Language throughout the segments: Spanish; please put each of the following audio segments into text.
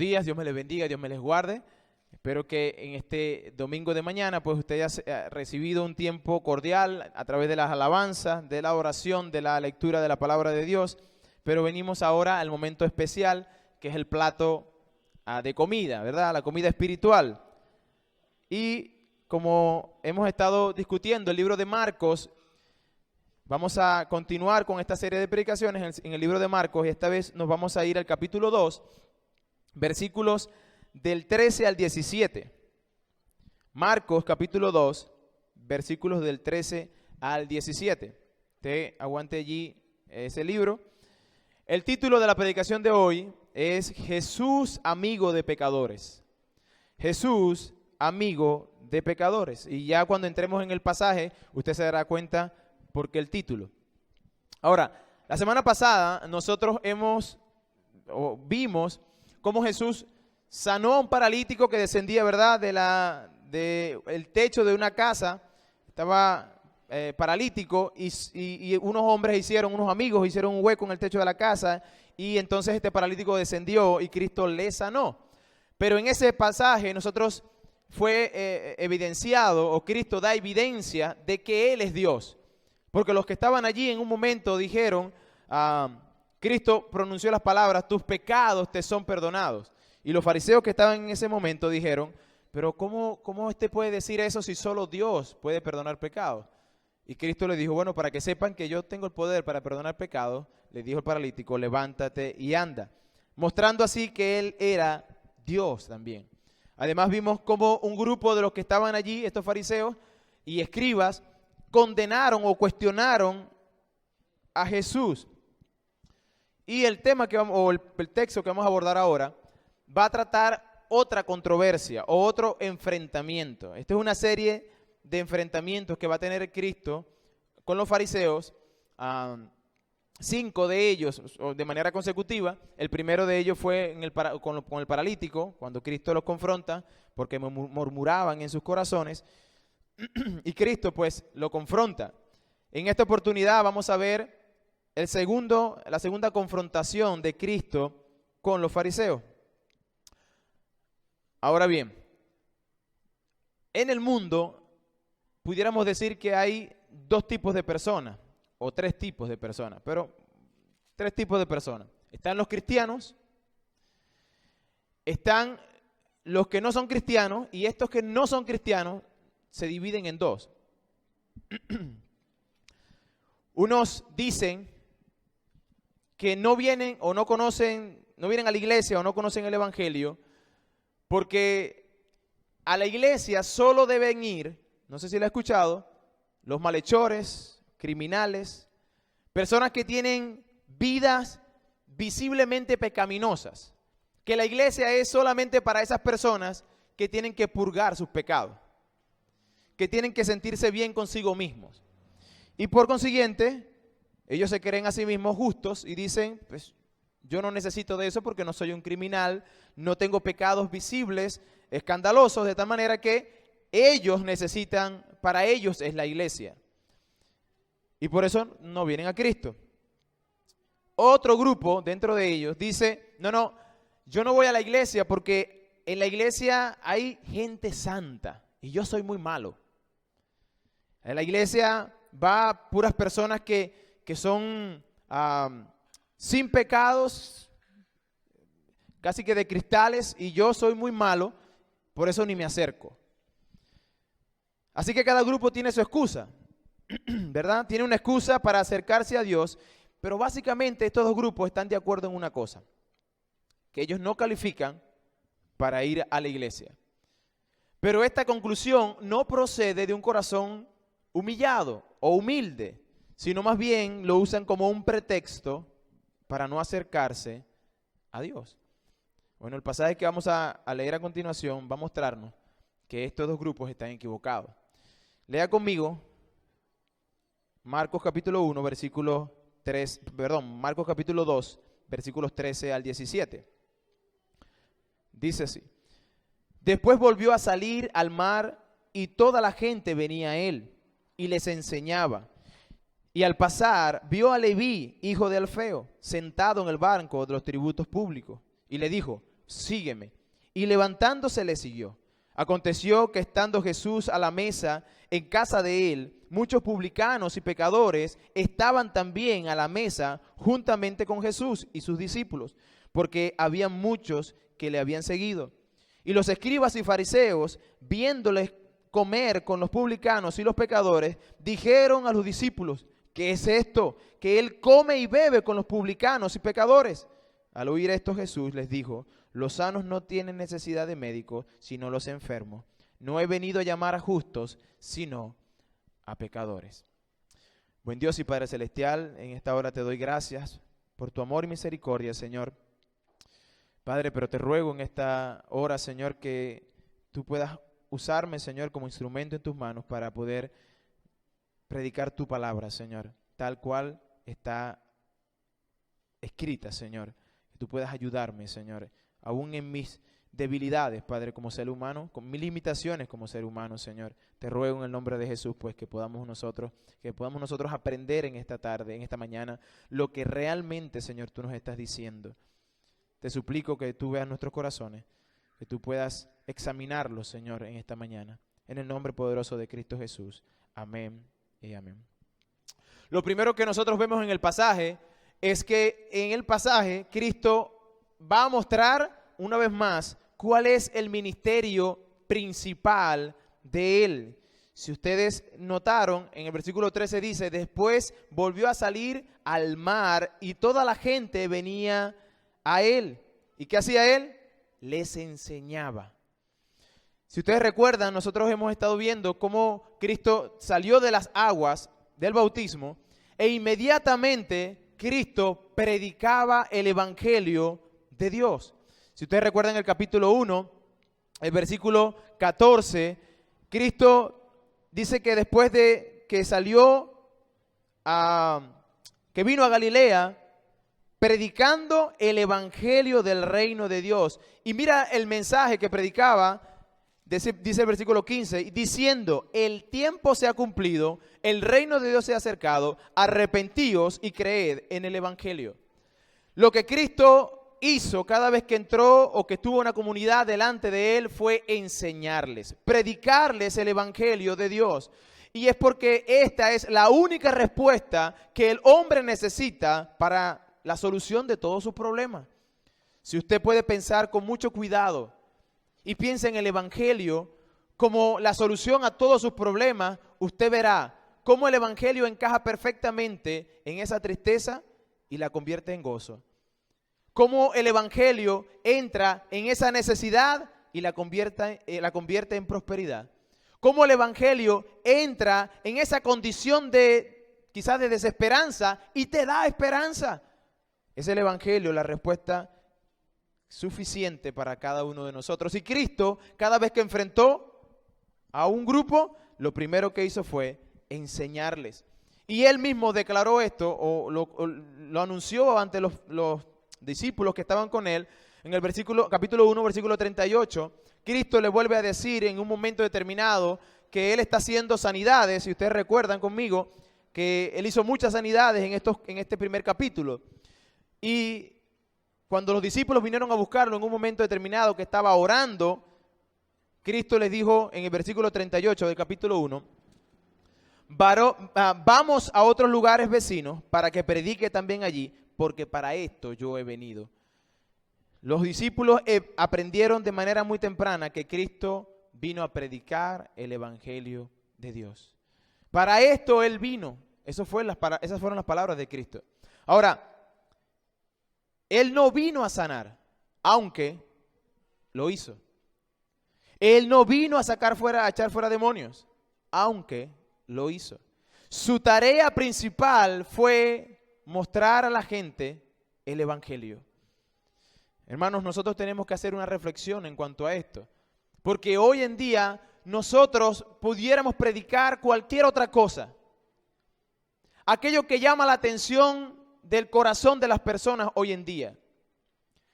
días, Dios me les bendiga, Dios me les guarde. Espero que en este domingo de mañana pues usted haya recibido un tiempo cordial a través de las alabanzas, de la oración, de la lectura de la palabra de Dios. Pero venimos ahora al momento especial, que es el plato de comida, ¿verdad? La comida espiritual. Y como hemos estado discutiendo el libro de Marcos, vamos a continuar con esta serie de predicaciones en el libro de Marcos, y esta vez nos vamos a ir al capítulo 2, versículos del 13 al 17. Marcos capítulo 2, versículos del 13 al 17. Te aguante allí ese libro. El título de la predicación de hoy es Jesús, amigo de pecadores. Jesús, amigo de pecadores. Y ya cuando entremos en el pasaje, usted se dará cuenta por qué el título. Ahora, la semana pasada nosotros vimos cómo Jesús sanó a un paralítico que descendía, ¿verdad?, el techo de una casa. Estaba paralítico y unos amigos hicieron un hueco en el techo de la casa, y entonces este paralítico descendió y Cristo le sanó. Pero en ese pasaje nosotros fue evidenciado, o Cristo da evidencia de que Él es Dios. Porque los que estaban allí en un momento dijeron, Cristo pronunció las palabras, tus pecados te son perdonados. Y los fariseos que estaban en ese momento dijeron, pero ¿cómo puede decir eso si solo Dios puede perdonar pecados? Y Cristo le dijo, bueno, para que sepan que yo tengo el poder para perdonar pecados, le dijo el paralítico, levántate y anda. Mostrando así que Él era Dios también. Además vimos cómo un grupo de los que estaban allí, estos fariseos y escribas, condenaron o cuestionaron a Jesús. Y el tema el texto que vamos a abordar ahora va a tratar otra controversia o otro enfrentamiento. Esta es una serie de enfrentamientos que va a tener Cristo con los fariseos, 5 de ellos de manera consecutiva. El primero de ellos fue con el paralítico, cuando Cristo los confronta porque murmuraban en sus corazones, y Cristo pues lo confronta. En esta oportunidad vamos a ver la segunda confrontación de Cristo con los fariseos. Ahora bien, en el mundo pudiéramos decir que hay 2 tipos de personas, o 3 tipos de personas, pero 3 tipos de personas. Están los cristianos, están los que no son cristianos, y estos que no son cristianos se dividen en 2. Unos dicen que no vienen a la iglesia o no conocen el evangelio, porque a la iglesia solo deben ir, no sé si lo ha escuchado, los malhechores, criminales, personas que tienen vidas visiblemente pecaminosas, que la iglesia es solamente para esas personas que tienen que purgar sus pecados, que tienen que sentirse bien consigo mismos. Y por consiguiente, ellos se creen a sí mismos justos y dicen, pues yo no necesito de eso porque no soy un criminal, no tengo pecados visibles, escandalosos, de tal manera que para ellos es la iglesia. Y por eso no vienen a Cristo. Otro grupo dentro de ellos dice, no, yo no voy a la iglesia porque en la iglesia hay gente santa y yo soy muy malo. En la iglesia va puras personas que son sin pecados, casi que de cristales, y yo soy muy malo, por eso ni me acerco. Así que cada grupo tiene su excusa, ¿verdad? Tiene una excusa para acercarse a Dios, pero básicamente estos 2 grupos están de acuerdo en una cosa, que ellos no califican para ir a la iglesia. Pero esta conclusión no procede de un corazón humillado o humilde, sino más bien lo usan como un pretexto para no acercarse a Dios. Bueno, el pasaje que vamos a leer a continuación va a mostrarnos que estos 2 grupos están equivocados. Lea conmigo Marcos capítulo 1, Marcos capítulo 2, versículos 13 al 17. Dice así: Después volvió a salir al mar y toda la gente venía a él y les enseñaba. Y al pasar vio a Leví, hijo de Alfeo, sentado en el banco de los tributos públicos, y le dijo: sígueme. Y levantándose le siguió. Aconteció que estando Jesús a la mesa en casa de él, muchos publicanos y pecadores estaban también a la mesa juntamente con Jesús y sus discípulos, porque había muchos que le habían seguido. Y los escribas y fariseos, viéndoles comer con los publicanos y los pecadores, dijeron a los discípulos: ¿qué es esto? Que él come y bebe con los publicanos y pecadores. Al oír esto, Jesús les dijo: los sanos no tienen necesidad de médicos, sino los enfermos. No he venido a llamar a justos, sino a pecadores. Buen Dios y Padre Celestial, en esta hora te doy gracias por tu amor y misericordia, Señor. Padre, pero te ruego en esta hora, Señor, que tú puedas usarme, Señor, como instrumento en tus manos para poder predicar tu palabra, Señor, tal cual está escrita, Señor. Que tú puedas ayudarme, Señor, aún en mis debilidades, Padre, como ser humano, con mis limitaciones como ser humano, Señor. Te ruego en el nombre de Jesús, pues, que podamos nosotros aprender en esta tarde, en esta mañana, lo que realmente, Señor, tú nos estás diciendo. Te suplico que tú veas nuestros corazones, que tú puedas examinarlos, Señor, en esta mañana. En el nombre poderoso de Cristo Jesús. Amén y amén. Lo primero que nosotros vemos en el pasaje es que en el pasaje Cristo va a mostrar una vez más cuál es el ministerio principal de él. Si ustedes notaron, en el versículo 13 dice: después volvió a salir al mar y toda la gente venía a él. ¿Y qué hacía él? Les enseñaba. Si ustedes recuerdan, nosotros hemos estado viendo cómo Cristo salió de las aguas del bautismo e inmediatamente Cristo predicaba el evangelio de Dios. Si ustedes recuerdan el capítulo 1, el versículo 14, Cristo dice que después de que que vino a Galilea, predicando el evangelio del reino de Dios. Y mira el mensaje que predicaba, dice el versículo 15, diciendo: el tiempo se ha cumplido, el reino de Dios se ha acercado, arrepentíos y creed en el evangelio. Lo que Cristo hizo cada vez que entró o que tuvo una comunidad delante de él fue enseñarles, predicarles el evangelio de Dios. Y es porque esta es la única respuesta que el hombre necesita para la solución de todos sus problemas. Si usted puede pensar con mucho cuidado y piensa en el evangelio como la solución a todos sus problemas, usted verá cómo el evangelio encaja perfectamente en esa tristeza y la convierte en gozo. Cómo el evangelio entra en esa necesidad y la convierte en prosperidad. Cómo el evangelio entra en esa condición quizás de desesperanza y te da esperanza. Es el evangelio la respuesta suficiente para cada uno de nosotros. Y Cristo, cada vez que enfrentó a un grupo, lo primero que hizo fue enseñarles. Y él mismo declaró esto, o lo anunció ante los discípulos que estaban con él. En el capítulo 1, versículo 38, Cristo le vuelve a decir en un momento determinado que él está haciendo sanidades. Si ustedes recuerdan conmigo que él hizo muchas sanidades en este primer capítulo. Y cuando los discípulos vinieron a buscarlo en un momento determinado que estaba orando, Cristo les dijo en el versículo 38 del capítulo 1, vamos a otros lugares vecinos para que predique también allí, porque para esto yo he venido. Los discípulos aprendieron de manera muy temprana que Cristo vino a predicar el evangelio de Dios. Para esto Él vino. Esas fueron las palabras de Cristo. Ahora, Él no vino a sanar, aunque lo hizo. Él no vino a echar fuera demonios, aunque lo hizo. Su tarea principal fue mostrar a la gente el evangelio. Hermanos, nosotros tenemos que hacer una reflexión en cuanto a esto, porque hoy en día nosotros pudiéramos predicar cualquier otra cosa. Aquello que llama la atención del corazón de las personas hoy en día.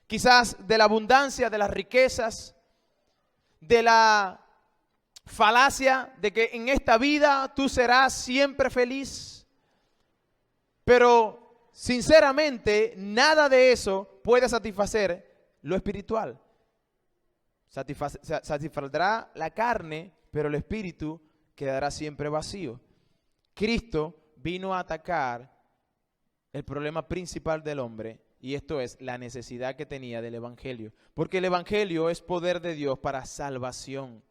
Quizás de la abundancia, de las riquezas, de la falacia de que en esta vida tú serás siempre feliz. Pero sinceramente nada de eso puede satisfacer lo espiritual. satisfaldrá la carne, pero el espíritu quedará siempre vacío. Cristo vino a atacar el problema principal del hombre, y esto es la necesidad que tenía del evangelio. Porque el evangelio es poder de Dios para salvación.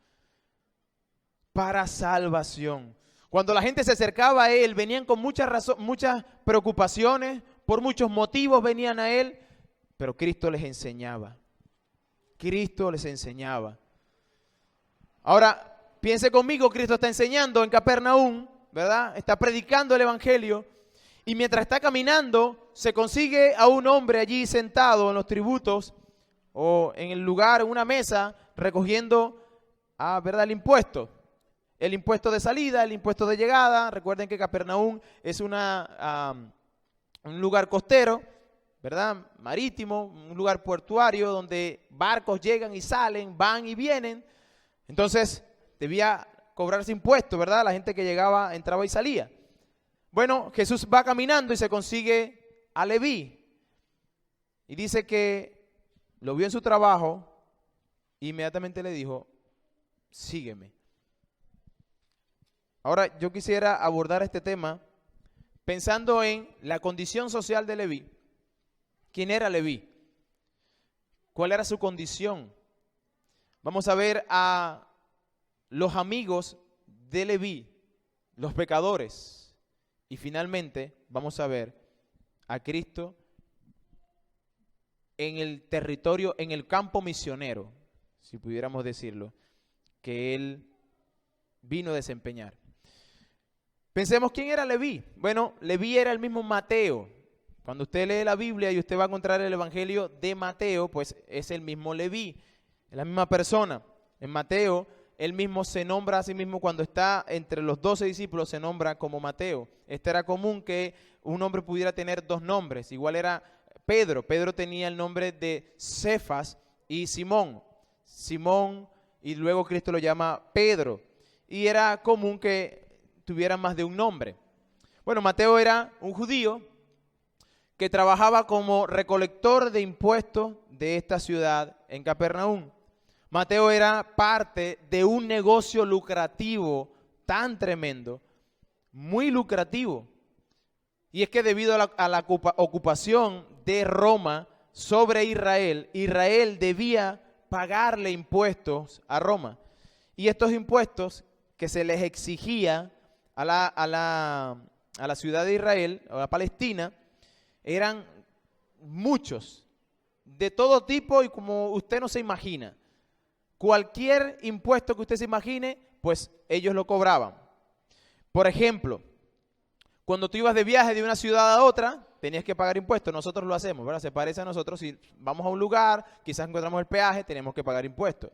Para salvación. Cuando la gente se acercaba a él, venían con muchas preocupaciones, por muchos motivos venían a él, pero Cristo les enseñaba. Cristo les enseñaba. Ahora, piense conmigo, Cristo está enseñando en Capernaum, ¿verdad? Está predicando el evangelio, y mientras está caminando, se consigue a un hombre allí sentado en los tributos, o en el lugar, en una mesa, recogiendo, ¿verdad?, el impuesto. El impuesto de salida, el impuesto de llegada. Recuerden que Capernaum es un lugar costero, ¿verdad? Marítimo, un lugar portuario donde barcos llegan y salen, van y vienen. Entonces debía cobrarse impuesto, ¿verdad? La gente que llegaba, entraba y salía. Bueno, Jesús va caminando y se consigue a Leví. Y dice que lo vio en su trabajo e inmediatamente le dijo, sígueme. Ahora yo quisiera abordar este tema pensando en la condición social de Leví. ¿Quién era Leví? ¿Cuál era su condición? Vamos a ver a los amigos de Leví, los pecadores. Y finalmente vamos a ver a Cristo en el territorio, en el campo misionero, si pudiéramos decirlo, que él vino a desempeñar. Pensemos, ¿quién era Leví? Bueno, Leví era el mismo Mateo. Cuando usted lee la Biblia y usted va a encontrar el Evangelio de Mateo, pues es el mismo Leví, es la misma persona. En Mateo, él mismo se nombra a sí mismo cuando está entre los 12 discípulos, se nombra como Mateo. Era común que un hombre pudiera tener dos nombres. Igual era Pedro. Pedro tenía el nombre de Cefas y Simón. Simón, y luego Cristo lo llama Pedro. Y era común que tuviera más de un nombre. Bueno, Mateo era un judío que trabajaba como recolector de impuestos de esta ciudad en Capernaum. Mateo era parte de un negocio lucrativo tan tremendo, muy lucrativo. Y es que debido a la ocupación de Roma sobre Israel, Israel debía pagarle impuestos a Roma. Y estos impuestos que se les exigía a la ciudad de Israel, a la Palestina, eran muchos, de todo tipo y como usted no se imagina. Cualquier impuesto que usted se imagine, pues ellos lo cobraban. Por ejemplo, cuando tú ibas de viaje de una ciudad a otra, tenías que pagar impuestos. Nosotros lo hacemos, ¿verdad? Se parece a nosotros. Si vamos a un lugar, quizás encontramos el peaje, tenemos que pagar impuestos.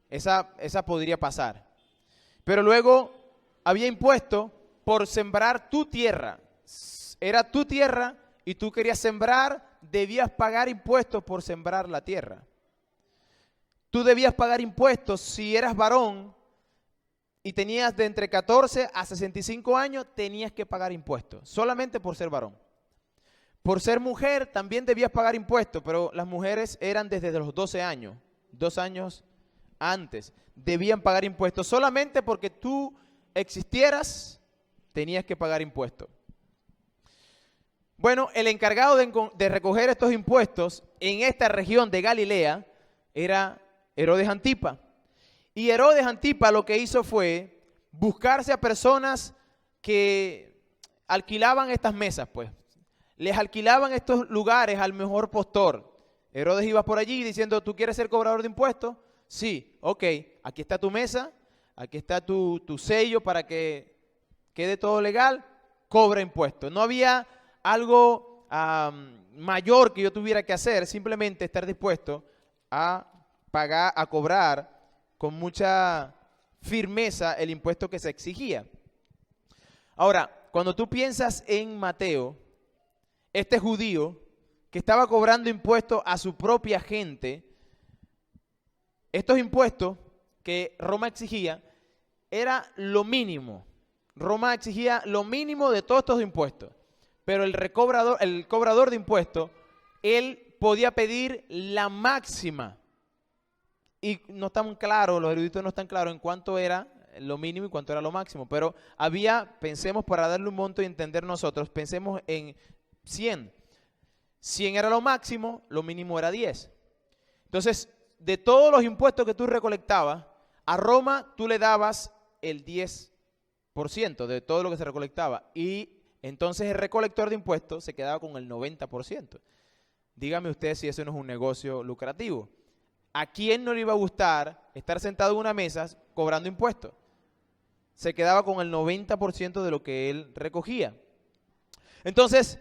Esa podría pasar. Pero luego había impuesto por sembrar tu tierra. Era tu tierra y tú querías sembrar, debías pagar impuestos por sembrar la tierra. Tú debías pagar impuestos si eras varón y tenías de entre 14 a 65 años, tenías que pagar impuestos, solamente por ser varón. Por ser mujer también debías pagar impuestos, pero las mujeres eran desde los 12 años, 2 años antes, debían pagar impuestos. Solamente porque tú existieras, tenías que pagar impuestos. Bueno, el encargado de recoger estos impuestos en esta región de Galilea era Herodes Antipa. Y Herodes Antipa lo que hizo fue buscarse a personas que alquilaban estas mesas, pues. Les alquilaban estos lugares al mejor postor. Herodes iba por allí diciendo, ¿tú quieres ser cobrador de impuestos? Sí, ok, aquí está tu mesa, aquí está tu sello para que quede todo legal, cobra impuestos. No había algo mayor que yo tuviera que hacer, simplemente estar dispuesto a pagar, a cobrar con mucha firmeza el impuesto que se exigía. Ahora, cuando tú piensas en Mateo, este judío que estaba cobrando impuestos a su propia gente, estos impuestos que Roma exigía era lo mínimo. Roma exigía lo mínimo de todos estos impuestos. Pero el cobrador de impuestos, él podía pedir la máxima Y no están claros, los eruditos no están claros en cuánto era lo mínimo y cuánto era lo máximo. Pero pensemos para darle un monto y entender nosotros, pensemos en 100. 100 era lo máximo, lo mínimo era 10. Entonces, de todos los impuestos que tú recolectabas, a Roma tú le dabas el 10% de todo lo que se recolectaba. Y entonces el recolector de impuestos se quedaba con el 90%. Dígame usted si eso no es un negocio lucrativo. ¿A quién no le iba a gustar estar sentado en una mesa cobrando impuestos? Se quedaba con el 90% de lo que él recogía. Entonces,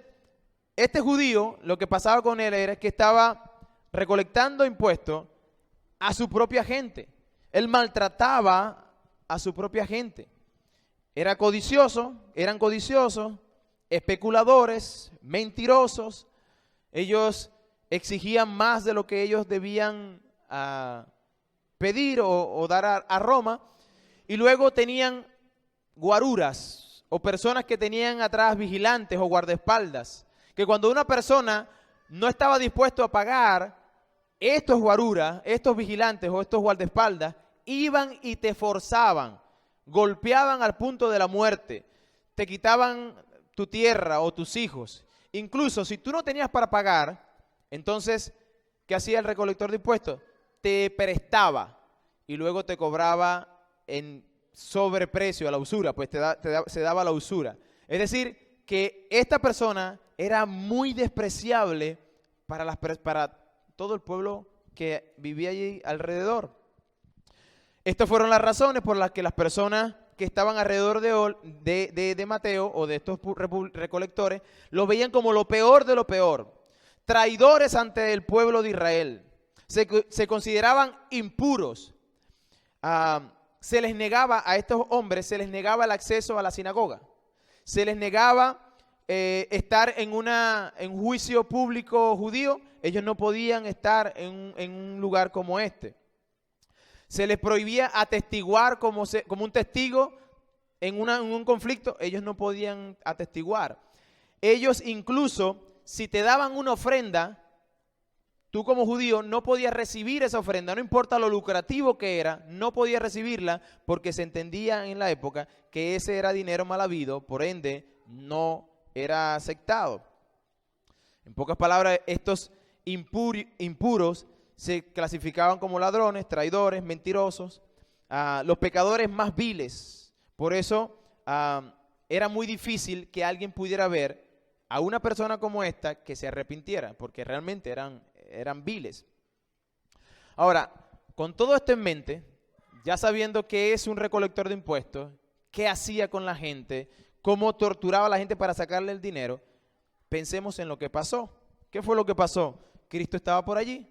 este judío, lo que pasaba con él era que estaba recolectando impuestos a su propia gente. Él maltrataba a su propia gente. Eran codiciosos, especuladores, mentirosos. Ellos exigían más de lo que ellos debían pedir o dar a Roma. Y luego tenían guaruras o personas que tenían atrás vigilantes o guardaespaldas. Que cuando una persona no estaba dispuesto a pagar, estos guaruras, estos vigilantes o estos guardaespaldas iban y te forzaban, golpeaban al punto de la muerte, te quitaban tu tierra o tus hijos. Incluso si tú no tenías para pagar, entonces, ¿qué hacía el recolector de impuestos? Te prestaba y luego te cobraba en sobreprecio a la usura, pues se daba la usura. Es decir, que esta persona era muy despreciable para todo el pueblo que vivía allí alrededor. Estas fueron las razones por las que las personas que estaban alrededor de Mateo o de estos recolectores lo veían como lo peor de lo peor. Traidores ante el pueblo de Israel. Se consideraban impuros. Se les negaba a estos hombres, se les negaba el acceso a la sinagoga. Se les negaba estar en un juicio público judío. Ellos no podían estar en un lugar como este. Se les prohibía atestiguar como un testigo en un conflicto. Ellos no podían atestiguar. Ellos incluso, si te daban una ofrenda, tú como judío no podías recibir esa ofrenda, no importa lo lucrativo que era, no podías recibirla porque se entendía en la época que ese era dinero mal habido, por ende no era aceptado. En pocas palabras, estos impuros se clasificaban como ladrones, traidores, mentirosos, los pecadores más viles. Por eso era muy difícil que alguien pudiera ver a una persona como esta que se arrepintiera, porque realmente eran viles. Ahora, con todo esto en mente, ya sabiendo que es un recolector de impuestos, qué hacía con la gente, cómo torturaba a la gente para sacarle el dinero, pensemos en lo que pasó. ¿Qué fue lo que pasó? Cristo estaba por allí.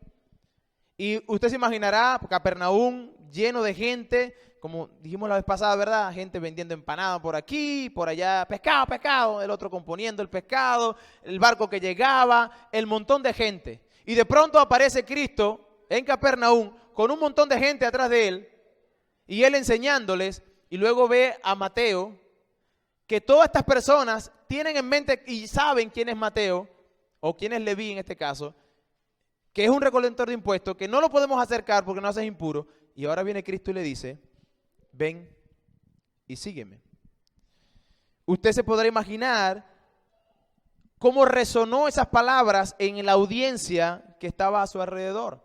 Y usted se imaginará Capernaum lleno de gente, como dijimos la vez pasada, ¿verdad? Gente vendiendo empanadas por aquí, por allá, pescado, el otro componiendo el pescado, el barco que llegaba, el montón de gente. Y de pronto aparece Cristo en Capernaum con un montón de gente atrás de él y él enseñándoles, y luego ve a Mateo, que todas estas personas tienen en mente y saben quién es Mateo, o quién es Leví en este caso, que es un recolector de impuestos, que no lo podemos acercar porque no es impuro. Y ahora viene Cristo y le dice, ven y sígueme. Usted se podrá imaginar cómo resonó esas palabras en la audiencia que estaba a su alrededor.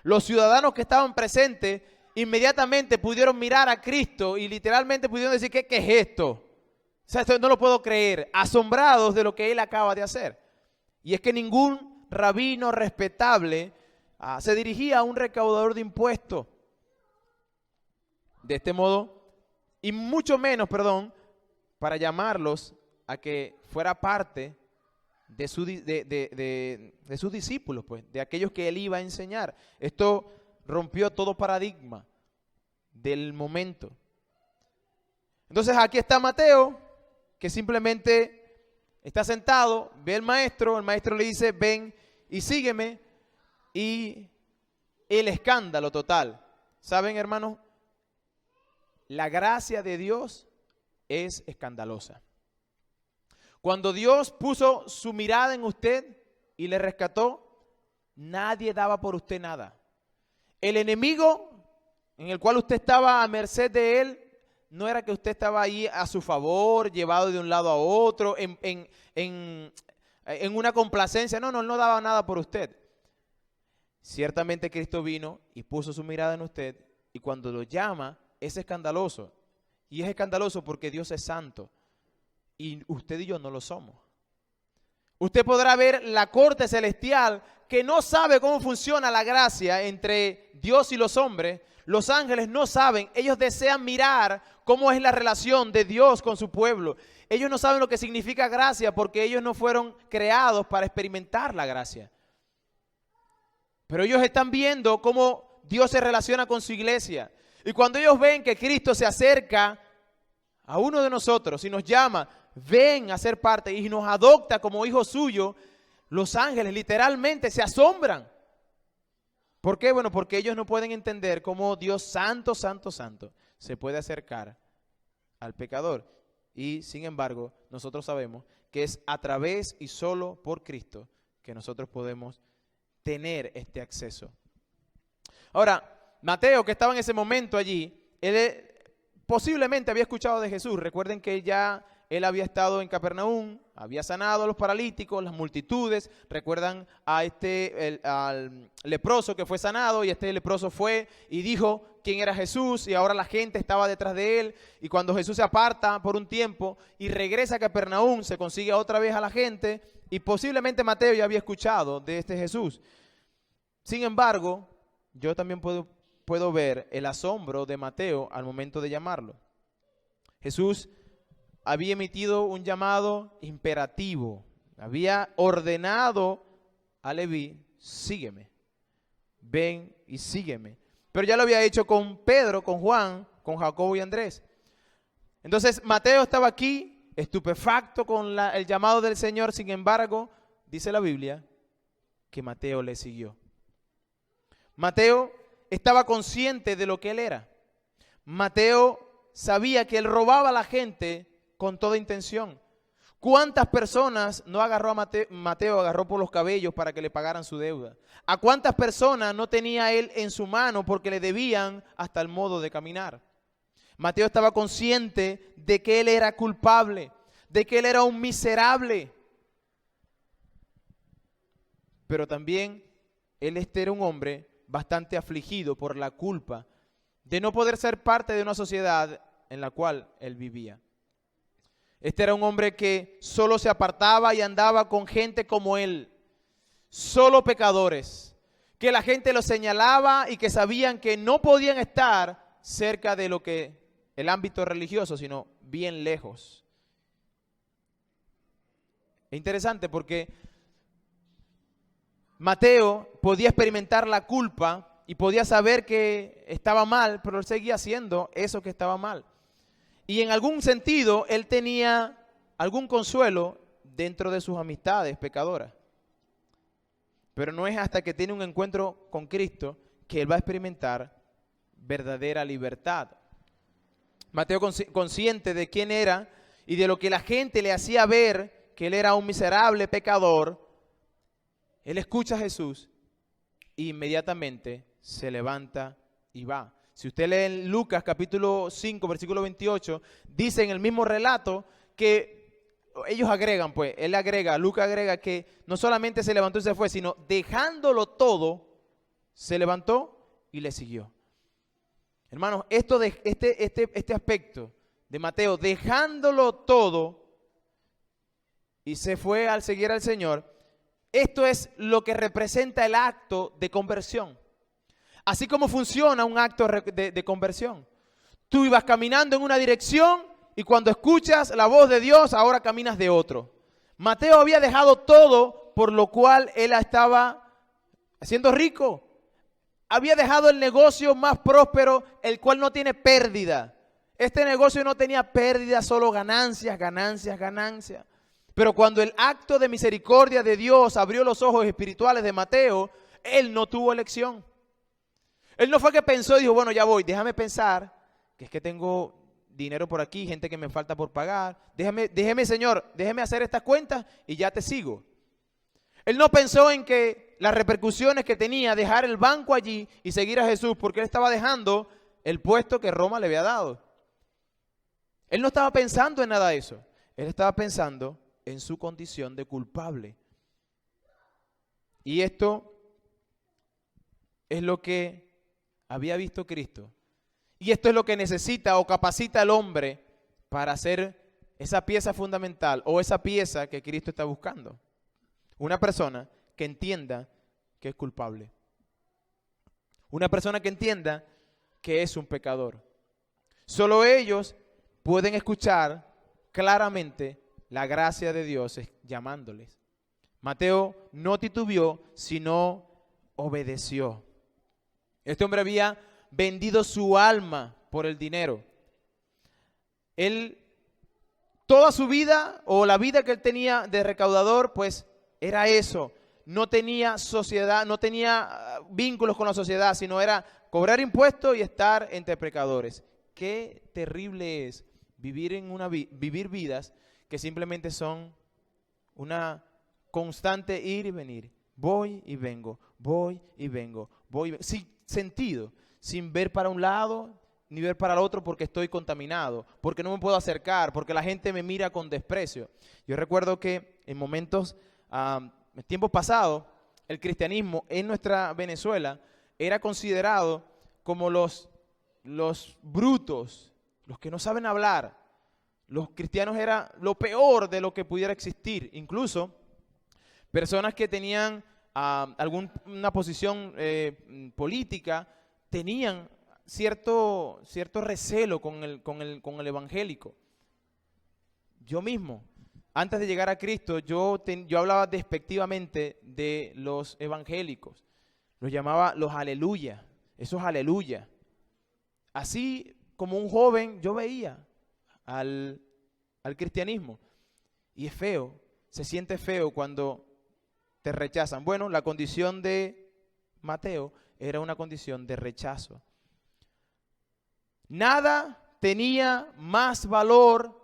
Los ciudadanos que estaban presentes inmediatamente pudieron mirar a Cristo y literalmente pudieron decir, ¿qué es esto? O sea, esto no lo puedo creer, asombrados de lo que él acaba de hacer. Y es que ningún rabino respetable se dirigía a un recaudador de impuestos de este modo, y mucho menos, para llamarlos a que fuera parte de sus discípulos, pues, de aquellos que él iba a enseñar. Esto rompió todo paradigma del momento. Entonces aquí está Mateo, que simplemente está sentado, ve al maestro, el maestro le dice, ven y sígueme, y el escándalo total. ¿Saben, hermanos? La gracia de Dios es escandalosa. Cuando Dios puso su mirada en usted y le rescató, nadie daba por usted nada. El enemigo en el cual usted estaba a merced de él, no era que usted estaba ahí a su favor, llevado de un lado a otro, en una complacencia. No, él no daba nada por usted. Ciertamente Cristo vino y puso su mirada en usted, y cuando lo llama es escandaloso. Y es escandaloso porque Dios es santo y usted y yo no lo somos. Usted podrá ver la corte celestial que no sabe cómo funciona la gracia entre Dios y los hombres. Los ángeles no saben, ellos desean mirar cómo es la relación de Dios con su pueblo. Ellos no saben lo que significa gracia porque ellos no fueron creados para experimentar la gracia. Pero ellos están viendo cómo Dios se relaciona con su iglesia. Y cuando ellos ven que Cristo se acerca a uno de nosotros y nos llama, ven a ser parte y nos adopta como hijo suyo, los ángeles literalmente se asombran. ¿Por qué? Bueno, porque ellos no pueden entender cómo Dios santo, santo, santo se puede acercar al pecador. Y sin embargo, nosotros sabemos que es a través y solo por Cristo que nosotros podemos tener este acceso. Ahora, Mateo, que estaba en ese momento allí, él posiblemente había escuchado de Jesús. Recuerden que ya él había estado en Capernaum, había sanado a los paralíticos, las multitudes. Recuerdan al leproso que fue sanado, y este leproso fue y dijo quién era Jesús, y ahora la gente estaba detrás de él. Y cuando Jesús se aparta por un tiempo y regresa a Capernaum, se consigue otra vez a la gente, y posiblemente Mateo ya había escuchado de este Jesús. Sin embargo, yo también puedo ver el asombro de Mateo al momento de llamarlo. Jesús había emitido un llamado imperativo, había ordenado a Leví, sígueme, ven y sígueme. Pero ya lo había hecho con Pedro, con Juan, con Jacobo y Andrés. Entonces Mateo estaba aquí, estupefacto con el llamado del Señor. Sin embargo, dice la Biblia, que Mateo le siguió. Mateo estaba consciente de lo que él era. Mateo sabía que él robaba a la gente con toda intención. ¿Cuántas personas no agarró a Mateo, agarró por los cabellos para que le pagaran su deuda? ¿A cuántas personas no tenía él en su mano porque le debían hasta el modo de caminar? Mateo estaba consciente de que él era culpable, de que él era un miserable. Pero también él era un hombre bastante afligido por la culpa de no poder ser parte de una sociedad en la cual él vivía. Este era un hombre que solo se apartaba y andaba con gente como él, solo pecadores, que la gente lo señalaba y que sabían que no podían estar cerca de lo que el ámbito religioso, sino bien lejos. Es interesante porque Mateo podía experimentar la culpa y podía saber que estaba mal, pero él seguía haciendo eso que estaba mal. Y en algún sentido, él tenía algún consuelo dentro de sus amistades pecadoras. Pero no es hasta que tiene un encuentro con Cristo que él va a experimentar verdadera libertad. Mateo, consciente de quién era y de lo que la gente le hacía ver, que él era un miserable pecador, él escucha a Jesús e inmediatamente se levanta y va. Si usted lee en Lucas capítulo 5, versículo 28, dice en el mismo relato que ellos agregan, Lucas agrega que no solamente se levantó y se fue, sino dejándolo todo, se levantó y le siguió. Hermanos, este aspecto de Mateo, dejándolo todo y se fue al seguir al Señor, esto es lo que representa el acto de conversión. Así como funciona un acto de conversión. Tú ibas caminando en una dirección y cuando escuchas la voz de Dios, ahora caminas de otro. Mateo había dejado todo por lo cual él estaba siendo rico. Había dejado el negocio más próspero, el cual no tiene pérdida. Este negocio no tenía pérdida, solo ganancias, ganancias, ganancias. Pero cuando el acto de misericordia de Dios abrió los ojos espirituales de Mateo, él no tuvo elección. Él no fue que pensó y dijo, bueno, ya voy, déjame pensar, que es que tengo dinero por aquí, gente que me falta por pagar. Déjeme, Señor, déjeme hacer estas cuentas y ya te sigo. Él no pensó en que las repercusiones que tenía dejar el banco allí y seguir a Jesús, porque él estaba dejando el puesto que Roma le había dado. Él no estaba pensando en nada de eso. Él estaba pensando en su condición de culpable. Y esto es lo que había visto Cristo. Y esto es lo que necesita o capacita al hombre para hacer esa pieza fundamental o esa pieza que Cristo está buscando. Una persona que entienda que es culpable. Una persona que entienda que es un pecador. Solo ellos pueden escuchar claramente la gracia de Dios llamándoles. Mateo no titubeó, sino obedeció. Este hombre había vendido su alma por el dinero. Él, toda su vida o la vida que él tenía de recaudador, pues era eso. No tenía sociedad, no tenía vínculos con la sociedad, sino era cobrar impuestos y estar entre pecadores. Qué terrible es vivir vidas que simplemente son una constante ir y venir. Voy y vengo, voy y vengo, voy y vengo. Sin sentido, sin ver para un lado ni ver para el otro porque estoy contaminado, porque no me puedo acercar, porque la gente me mira con desprecio. Yo recuerdo que en momentos, en tiempos pasados, el cristianismo en nuestra Venezuela era considerado como los brutos, los que no saben hablar. Los cristianos era lo peor de lo que pudiera existir. Incluso personas que tenían alguna posición política tenían cierto recelo con el evangélico. Yo mismo, antes de llegar a Cristo, yo hablaba despectivamente de los evangélicos. Los llamaba los aleluya, esos aleluya. Así como un joven yo veía al cristianismo. Y es feo, se siente feo cuando te rechazan. Bueno, la condición de Mateo era una condición de rechazo. Nada tenía más valor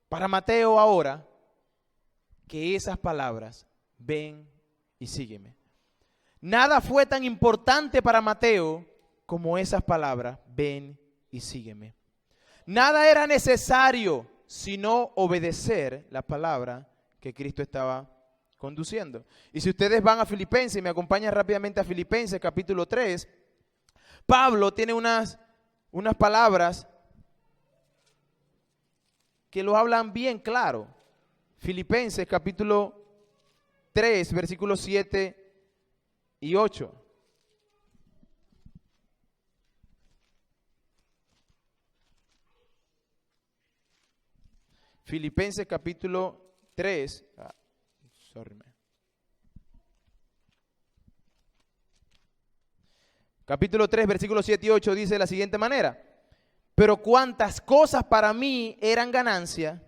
para Mateo ahora que esas palabras, ven y sígueme. Nada fue tan importante para Mateo como esas palabras, ven y sígueme. Nada era necesario sino obedecer la palabra que Cristo estaba conduciendo. Y si ustedes van a Filipenses, me acompañan rápidamente a Filipenses capítulo 3, Pablo tiene unas palabras que lo hablan bien claro. Filipenses capítulo 3, versículos 7 y 8. Filipenses capítulo 3, capítulo 3, versículos 7 y 8 dice de la siguiente manera: pero cuantas cosas para mí eran ganancia,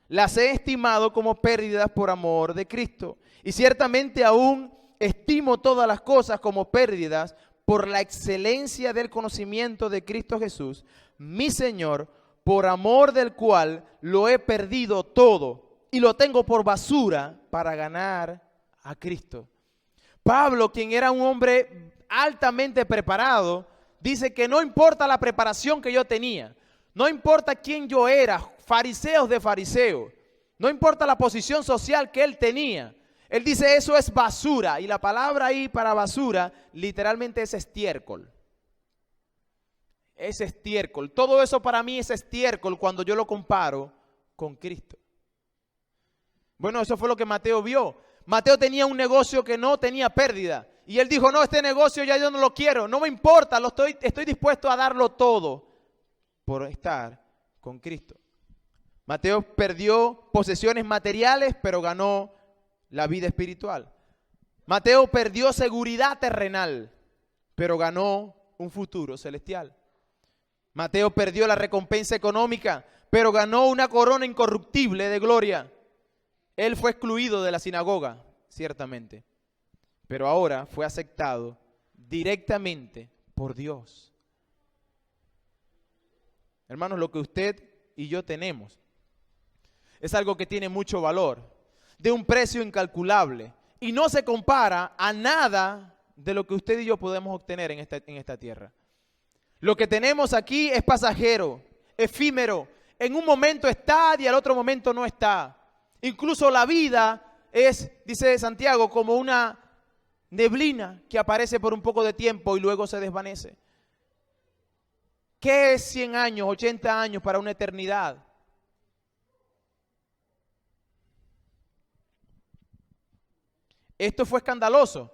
las he estimado como pérdidas por amor de Cristo. Y ciertamente aún estimo todas las cosas como pérdidas por la excelencia del conocimiento de Cristo Jesús, mi Señor, por amor del cual lo he perdido todo y lo tengo por basura para ganar a Cristo. Pablo, quien era un hombre altamente preparado, dice que no importa la preparación que yo tenía, no importa quién yo era, fariseos de fariseos, no importa la posición social que él tenía. Él dice eso es basura, y la palabra ahí para basura literalmente es estiércol. Es estiércol. Todo eso para mí es estiércol cuando yo lo comparo con Cristo. Bueno, eso fue lo que Mateo vio. Mateo tenía un negocio que no tenía pérdida. Y él dijo, no, este negocio ya yo no lo quiero. No me importa, estoy dispuesto a darlo todo por estar con Cristo. Mateo perdió posesiones materiales, pero ganó la vida espiritual. Mateo perdió seguridad terrenal, pero ganó un futuro celestial. Mateo perdió la recompensa económica, pero ganó una corona incorruptible de gloria. Él fue excluido de la sinagoga, ciertamente, pero ahora fue aceptado directamente por Dios. Hermanos, lo que usted y yo tenemos es algo que tiene mucho valor, de un precio incalculable, y no se compara a nada de lo que usted y yo podemos obtener en esta tierra. Lo que tenemos aquí es pasajero, efímero. En un momento está y al otro momento no está. Incluso la vida es, dice Santiago, como una neblina que aparece por un poco de tiempo y luego se desvanece. ¿Qué es 100 años, 80 años para una eternidad? Esto fue escandaloso.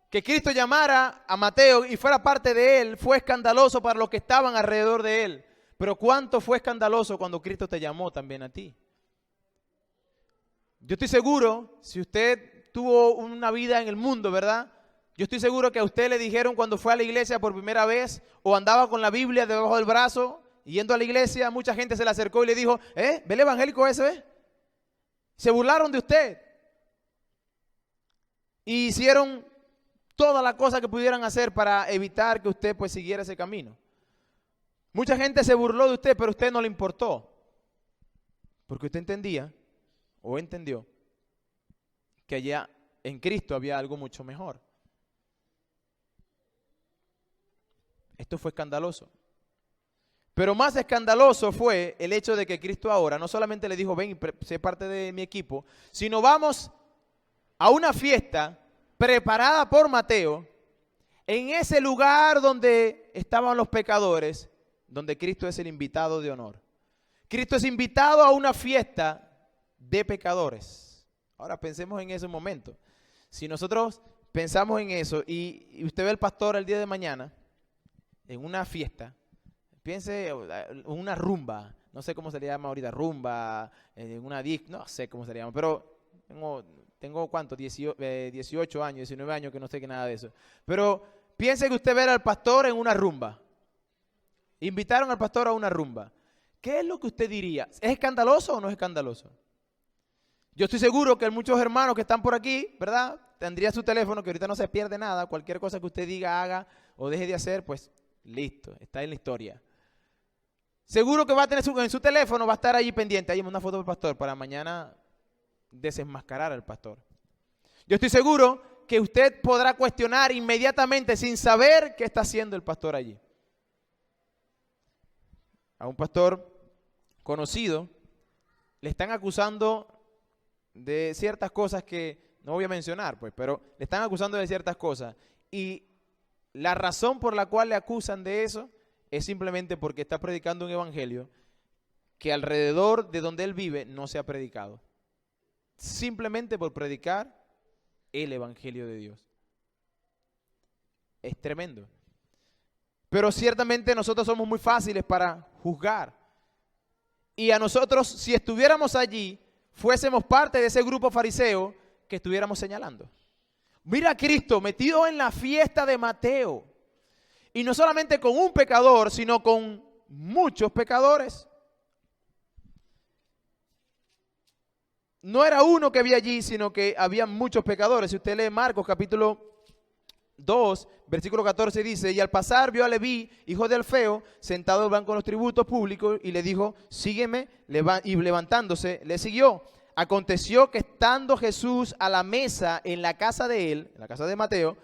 Que Cristo llamara a Mateo y fuera parte de él fue escandaloso para los que estaban alrededor de él. Pero ¿cuánto fue escandaloso cuando Cristo te llamó también a ti? Yo estoy seguro, si usted tuvo una vida en el mundo, ¿verdad? Yo estoy seguro que a usted le dijeron cuando fue a la iglesia por primera vez o andaba con la Biblia debajo del brazo yendo a la iglesia, mucha gente se le acercó y le dijo, ¿ve el evangélico ese, ve? Se burlaron de usted. Y hicieron todas las cosas que pudieran hacer para evitar que usted pues siguiera ese camino. Mucha gente se burló de usted, pero a usted no le importó. Porque usted entendía o entendió que allá en Cristo había algo mucho mejor. Esto fue escandaloso. Pero más escandaloso fue el hecho de que Cristo ahora no solamente le dijo, ven y sé parte de mi equipo, sino vamos a una fiesta preparada por Mateo, en ese lugar donde estaban los pecadores, donde Cristo es el invitado de honor. Cristo es invitado a una fiesta de pecadores. Ahora pensemos en ese momento. Si nosotros pensamos en eso y usted ve al pastor el día de mañana en una fiesta, piense en una rumba, no sé cómo se le llama ahorita, rumba, en una disc, no sé cómo se le llama, pero tengo ¿cuánto? 18 años, 19 años que no sé qué nada de eso. Pero piense que usted ve al pastor en una rumba. Invitaron al pastor a una rumba. ¿Qué es lo que usted diría? ¿Es escandaloso o no es escandaloso? Yo estoy seguro que muchos hermanos que están por aquí, ¿verdad? Tendría su teléfono, que ahorita no se pierde nada. Cualquier cosa que usted diga, haga o deje de hacer, pues listo, está en la historia. Seguro que va a tener en su teléfono, va a estar allí pendiente. Ahí una foto del pastor para mañana desenmascarar al pastor. Yo estoy seguro que usted podrá cuestionar inmediatamente sin saber qué está haciendo el pastor allí. A un pastor conocido le están acusando de ciertas cosas que no voy a mencionar, pues, pero le están acusando de ciertas cosas y la razón por la cual le acusan de eso es simplemente porque está predicando un evangelio que alrededor de donde él vive no se ha predicado. Simplemente por predicar el evangelio de Dios. Es tremendo. Pero ciertamente nosotros somos muy fáciles para juzgar. Y a nosotros, si estuviéramos allí, fuésemos parte de ese grupo fariseo que estuviéramos señalando. Mira a Cristo metido en la fiesta de Mateo. Y no solamente con un pecador, sino con muchos pecadores. No era uno que había allí, sino que había muchos pecadores. Si usted lee Marcos capítulo 2, versículo 14 dice, y al pasar vio a Leví, hijo de Alfeo, sentado al banco de los tributos públicos y le dijo, sígueme, y levantándose le siguió. Aconteció que estando Jesús a la mesa en la casa de él, en la casa de Mateo,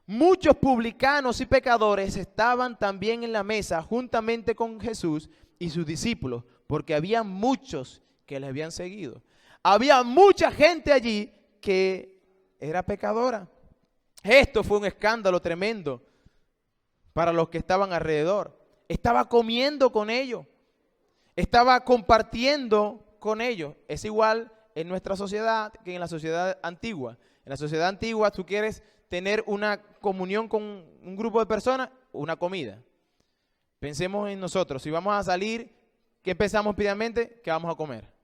muchos publicanos y pecadores estaban también en la mesa juntamente con Jesús y sus discípulos, porque había muchos que le habían seguido. Había mucha gente allí que era pecadora. Esto fue un escándalo tremendo para los que estaban alrededor. Estaba comiendo con ellos. Estaba compartiendo con ellos. Es igual en nuestra sociedad que en la sociedad antigua. En la sociedad antigua tú quieres tener una comunión con un grupo de personas, una comida. Pensemos en nosotros. Si vamos a salir, ¿qué pensamos rápidamente? ¿Qué vamos a comer?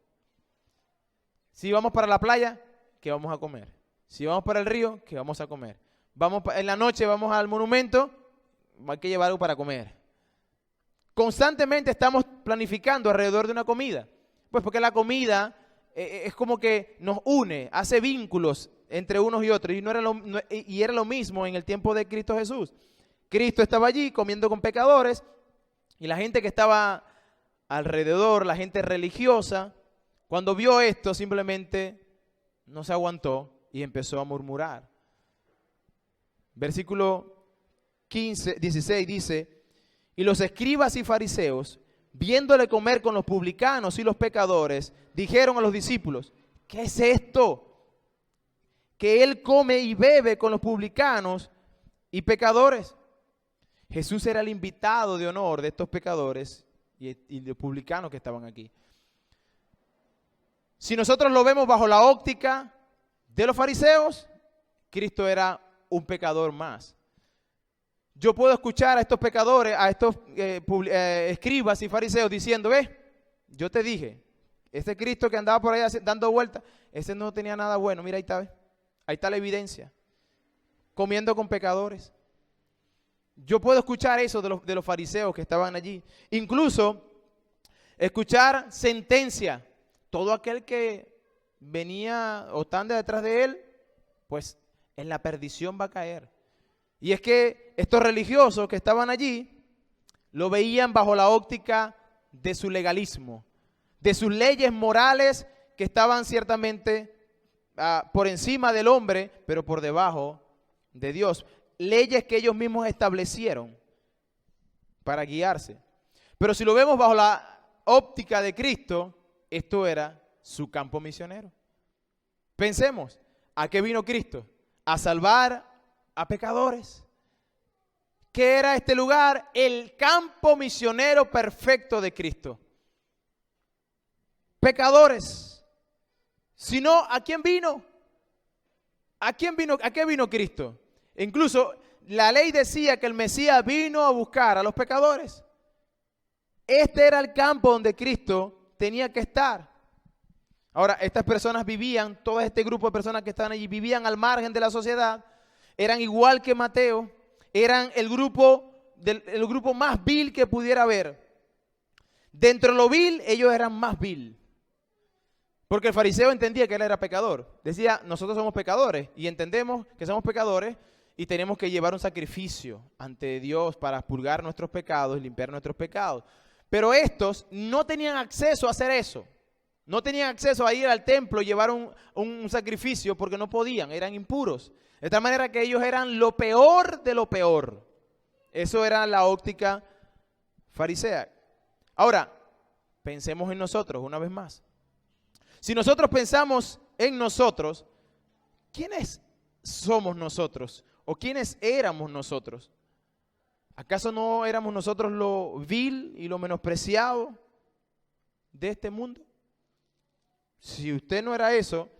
Si vamos para la playa, ¿qué vamos a comer? Si vamos para el río, ¿qué vamos a comer? En la noche vamos al monumento, hay que llevar algo para comer. Constantemente estamos planificando alrededor de una comida. Pues porque la comida es como que nos une, hace vínculos entre unos y otros. Y era lo mismo en el tiempo de Cristo Jesús. Cristo estaba allí comiendo con pecadores y la gente que estaba alrededor, la gente religiosa, cuando vio esto simplemente no se aguantó y empezó a murmurar. Versículo 16 dice, Y los escribas y fariseos, viéndole comer con los publicanos y los pecadores, dijeron a los discípulos: ¿qué es esto? Que él come y bebe con los publicanos y pecadores. Jesús era el invitado de honor de estos pecadores y de publicanos que estaban aquí. Si nosotros lo vemos bajo la óptica de los fariseos, Cristo era un pecador más. Yo puedo escuchar a estos pecadores, a estos escribas y fariseos diciendo: yo te dije, este Cristo que andaba por ahí dando vueltas, ese no tenía nada bueno. Mira, ahí está, ahí está la evidencia, comiendo con pecadores. Yo puedo escuchar eso de los fariseos que estaban allí. Incluso escuchar sentencia. Todo aquel que venía o está detrás de él, pues en la perdición va a caer. Y es que estos religiosos que estaban allí lo veían bajo la óptica de su legalismo, de sus leyes morales que estaban ciertamente por encima del hombre, pero por debajo de Dios. Leyes que ellos mismos establecieron para guiarse. Pero si lo vemos bajo la óptica de Cristo, esto era su campo misionero. Pensemos, ¿a qué vino Cristo? A salvar a pecadores. ¿Qué era este lugar? El campo misionero perfecto de Cristo. Pecadores. Si no, ¿a quién vino? ¿A quién vino? ¿A qué vino Cristo? Incluso la ley decía que el Mesías vino a buscar a los pecadores. Este era el campo donde Cristo tenía que estar. Ahora, estas personas vivían, todo este grupo de personas que estaban allí, vivían al margen de la sociedad, eran igual que Mateo, eran el grupo más vil que pudiera haber. Dentro de lo vil, ellos eran más vil. Porque el fariseo entendía que él era pecador. Decía, nosotros somos pecadores y entendemos que somos pecadores y tenemos que llevar un sacrificio ante Dios para purgar nuestros pecados y limpiar nuestros pecados. Pero estos no tenían acceso a hacer eso. No tenían acceso a ir al templo y llevar un sacrificio porque no podían, eran impuros. De tal manera que ellos eran lo peor de lo peor. Eso era la óptica farisea. Ahora, pensemos en nosotros una vez más. Si nosotros pensamos en nosotros, ¿quiénes somos nosotros? ¿O quiénes éramos nosotros? ¿Acaso no éramos nosotros lo vil y lo menospreciado de este mundo? Si usted no era eso,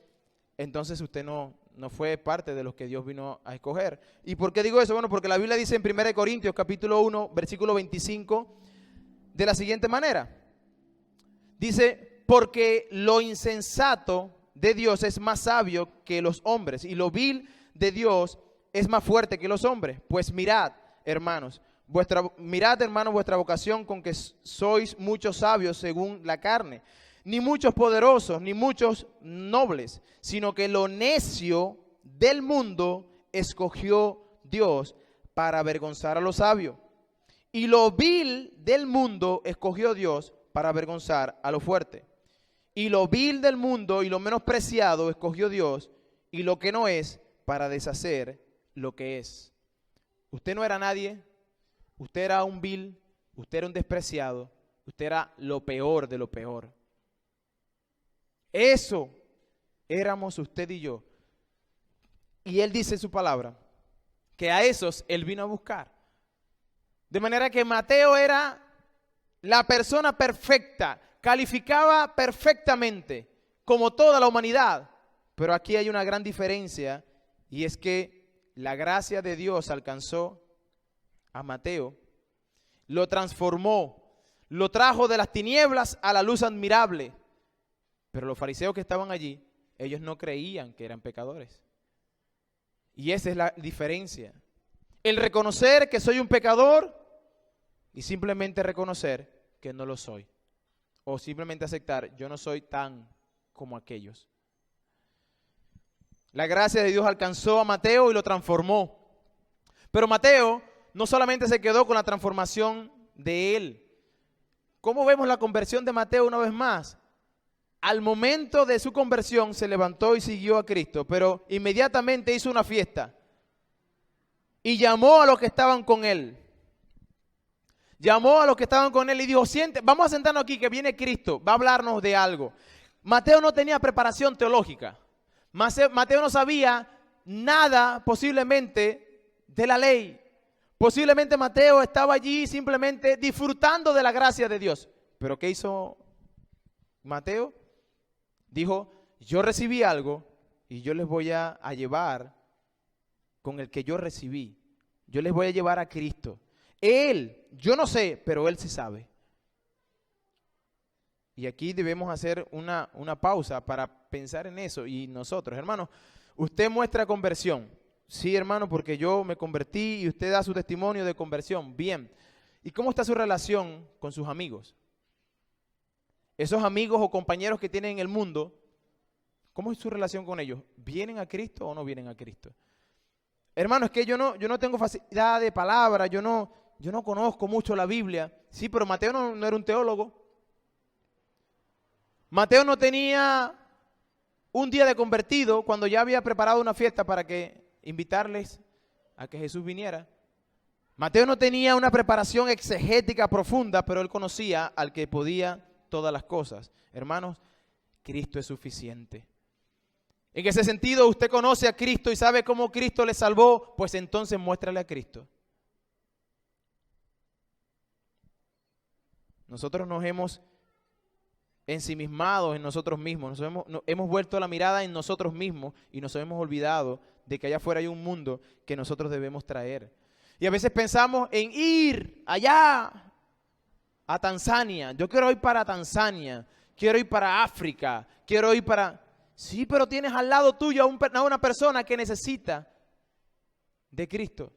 entonces usted no fue parte de los que Dios vino a escoger. ¿Y por qué digo eso? Bueno, porque la Biblia dice en 1 Corintios capítulo 1, versículo 25, de la siguiente manera. Dice, porque lo insensato de Dios es más sabio que los hombres, y lo vil de Dios es más fuerte que los hombres. Pues mirad, hermanos, vuestra vocación, con que sois muchos sabios según la carne. Ni muchos poderosos, ni muchos nobles, sino que lo necio del mundo escogió Dios para avergonzar a los sabios. Y lo vil del mundo escogió Dios para avergonzar a lo fuerte. Y lo vil del mundo y lo menospreciado escogió Dios, y lo que no es, para deshacer lo que es. Usted no era nadie, usted era un vil, usted era un despreciado, usted era lo peor de lo peor. Eso éramos usted y yo. Y Él dice en su palabra que a esos Él vino a buscar. De manera que Mateo era la persona perfecta, calificaba perfectamente como toda la humanidad. Pero aquí hay una gran diferencia, y es que la gracia de Dios alcanzó a Mateo, lo transformó, lo trajo de las tinieblas a la luz admirable. Pero los fariseos que estaban allí, ellos no creían que eran pecadores. Y esa es la diferencia. El reconocer que soy un pecador y simplemente reconocer que no lo soy. O simplemente aceptar, yo no soy tan como aquellos. La gracia de Dios alcanzó a Mateo y lo transformó. Pero Mateo no solamente se quedó con la transformación de él. ¿Cómo vemos la conversión de Mateo una vez más? Al momento de su conversión se levantó y siguió a Cristo, pero inmediatamente hizo una fiesta y llamó a los que estaban con él. Llamó a los que estaban con él y dijo, vamos a sentarnos aquí que viene Cristo, va a hablarnos de algo. Mateo no tenía preparación teológica. Mateo no sabía nada posiblemente de la ley. Posiblemente Mateo estaba allí simplemente disfrutando de la gracia de Dios. ¿Pero qué hizo Mateo? Dijo, yo recibí algo y yo les voy a llevar con el que yo recibí. Yo les voy a llevar a Cristo. Él, yo no sé, pero Él sí sabe. Y aquí debemos hacer una pausa para pensar en eso. Y nosotros, hermanos, usted muestra conversión. Sí, hermano, porque yo me convertí y usted da su testimonio de conversión. Bien. ¿Y cómo está su relación con sus amigos? Esos amigos o compañeros que tienen en el mundo, ¿cómo es su relación con ellos? ¿Vienen a Cristo o no vienen a Cristo? Hermano, es que yo no tengo facilidad de palabra, yo no conozco mucho la Biblia. Sí, pero Mateo no era un teólogo. Mateo no tenía un día de convertido cuando ya había preparado una fiesta para invitarles a que Jesús viniera. Mateo no tenía una preparación exegética profunda, pero él conocía al que podía todas las cosas. Hermanos, Cristo es suficiente. En ese sentido, usted conoce a Cristo y sabe cómo Cristo le salvó, pues entonces muéstrale a Cristo. Nosotros nos hemos ensimismado en nosotros mismos, hemos vuelto la mirada en nosotros mismos y nos hemos olvidado de que allá afuera hay un mundo que nosotros debemos traer. Y a veces pensamos en ir allá a Tanzania. Yo quiero ir para Tanzania, quiero ir para África, quiero ir para... Sí, pero tienes al lado tuyo a una persona que necesita de Cristo.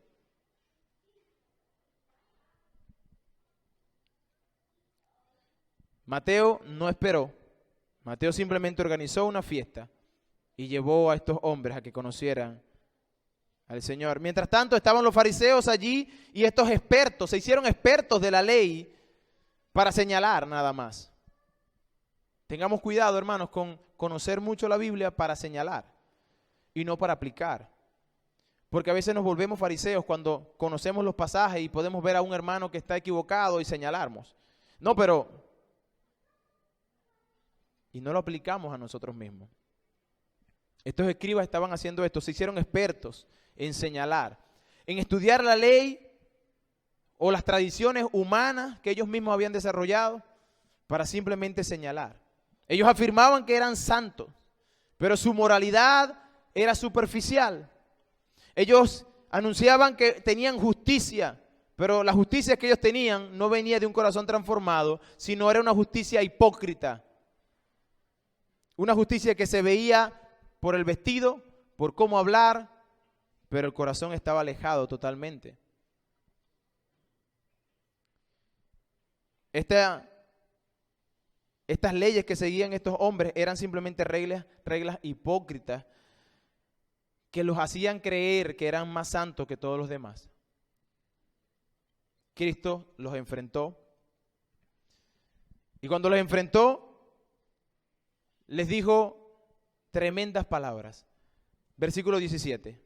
Mateo no esperó. Mateo simplemente organizó una fiesta y llevó a estos hombres a que conocieran al Señor. Mientras tanto estaban los fariseos allí y estos expertos, se hicieron expertos de la ley para señalar nada más. Tengamos cuidado, hermanos, con conocer mucho la Biblia para señalar y no para aplicar. Porque a veces nos volvemos fariseos cuando conocemos los pasajes y podemos ver a un hermano que está equivocado y señalamos. No, pero... y no lo aplicamos a nosotros mismos. Estos escribas estaban haciendo esto, se hicieron expertos en señalar, en estudiar la ley o las tradiciones humanas que ellos mismos habían desarrollado para simplemente señalar. Ellos afirmaban que eran santos, pero su moralidad era superficial. Ellos anunciaban que tenían justicia, pero la justicia que ellos tenían no venía de un corazón transformado, sino era una justicia hipócrita. Una justicia que se veía por el vestido, por cómo hablar, pero el corazón estaba alejado totalmente. Estas leyes que seguían estos hombres eran simplemente reglas hipócritas que los hacían creer que eran más santos que todos los demás. Cristo los enfrentó y cuando los enfrentó les dijo tremendas palabras. Versículo 17.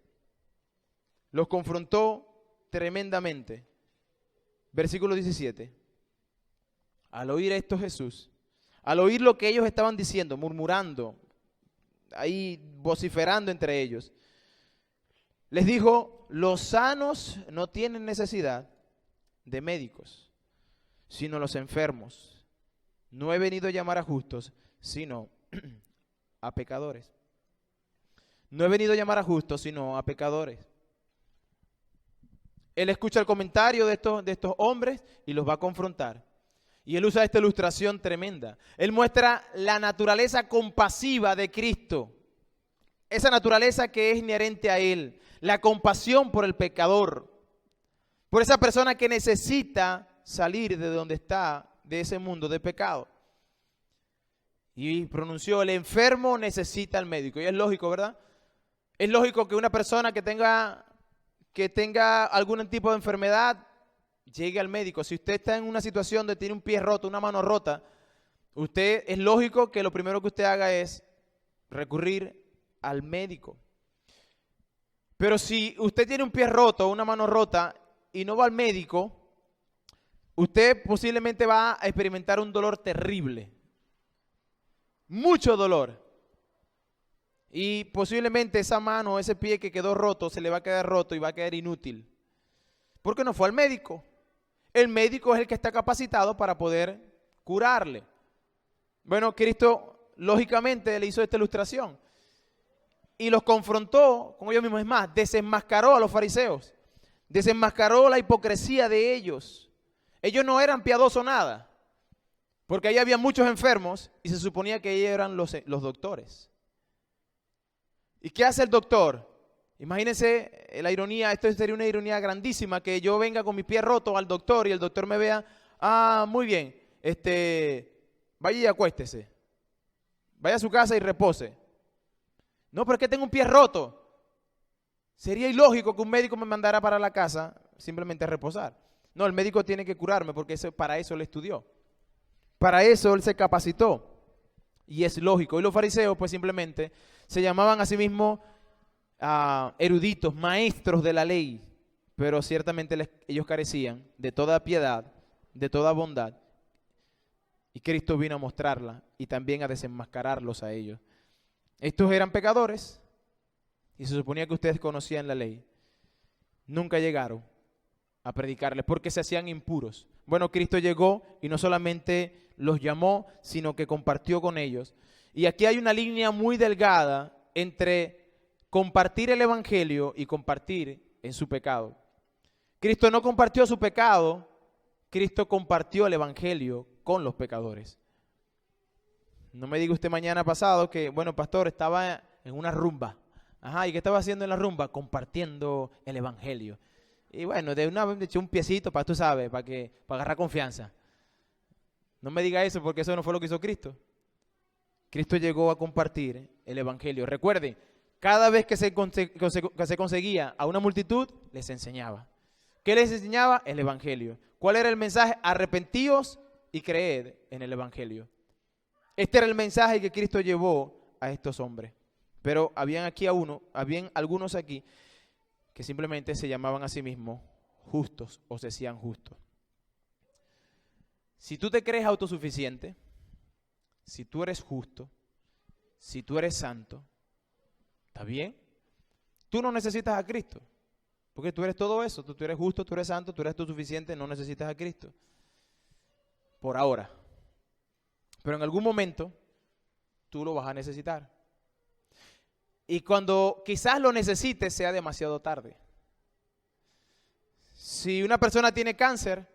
Los confrontó tremendamente. Versículo 17. Al oír esto Jesús, al oír lo que ellos estaban diciendo, murmurando, ahí vociferando entre ellos, les dijo, los sanos no tienen necesidad de médicos, sino los enfermos. No he venido a llamar a justos, sino a pecadores. No he venido a llamar a justos, sino a pecadores. Él escucha el comentario de estos hombres y los va a confrontar. Y él usa esta ilustración tremenda. Él muestra la naturaleza compasiva de Cristo. Esa naturaleza que es inherente a él. La compasión por el pecador. Por esa persona que necesita salir de donde está, de ese mundo de pecado. Y pronunció, el enfermo necesita al médico. Y es lógico, ¿verdad? Es lógico que una persona que tenga algún tipo de enfermedad llegue al médico. Si usted está en una situación donde tiene un pie roto, una mano rota, es lógico que lo primero que usted haga es recurrir al médico. Pero si usted tiene un pie roto, una mano rota y no va al médico, usted posiblemente va a experimentar un dolor terrible, mucho dolor. Y posiblemente esa mano o ese pie que quedó roto se le va a quedar roto y va a quedar inútil. Porque no fue al médico. El médico es el que está capacitado para poder curarle. Bueno, Cristo lógicamente le hizo esta ilustración y los confrontó con ellos mismos. Es más, desenmascaró a los fariseos, desenmascaró la hipocresía de ellos. Ellos no eran piadosos nada, porque ahí había muchos enfermos y se suponía que ellos eran los doctores. ¿Y qué hace el doctor? Imagínense la ironía, esto sería una ironía grandísima, que yo venga con mi pie roto al doctor y el doctor me vea, muy bien, vaya y acuéstese, vaya a su casa y repose. No, pero es que tengo un pie roto. Sería ilógico que un médico me mandara para la casa simplemente a reposar. No, el médico tiene que curarme porque para eso él estudió. Para eso él se capacitó. Y es lógico. Y los fariseos pues simplemente se llamaban a sí mismos eruditos, maestros de la ley. Pero ciertamente ellos carecían de toda piedad, de toda bondad. Y Cristo vino a mostrarla y también a desenmascararlos a ellos. Estos eran pecadores y se suponía que ustedes conocían la ley. Nunca llegaron a predicarles porque se hacían impuros. Bueno, Cristo llegó y no solamente los llamó, sino que compartió con ellos. Y aquí hay una línea muy delgada entre compartir el evangelio y compartir en su pecado. Cristo no compartió su pecado, Cristo compartió el evangelio con los pecadores. No me diga usted mañana pasado que, bueno, pastor, estaba en una rumba. Ajá, ¿y qué estaba haciendo en la rumba? Compartiendo el evangelio. Y bueno, de una vez me eché un piecito para, tú sabes, para agarrar confianza. No me diga eso porque eso no fue lo que hizo Cristo. Cristo llegó a compartir el evangelio. Recuerden, cada vez que se conseguía a una multitud, les enseñaba. ¿Qué les enseñaba? El evangelio. ¿Cuál era el mensaje? Arrepentíos y creed en el evangelio. Este era el mensaje que Cristo llevó a estos hombres. Pero habían algunos aquí que simplemente se llamaban a sí mismos justos o se hacían justos. Si tú te crees autosuficiente, si tú eres justo, si tú eres santo, ¿está bien? Tú no necesitas a Cristo, porque tú eres todo eso. Tú eres justo, tú eres santo, tú eres autosuficiente, no necesitas a Cristo. Por ahora. Pero en algún momento tú lo vas a necesitar. Y cuando quizás lo necesites sea demasiado tarde. Si una persona tiene cáncer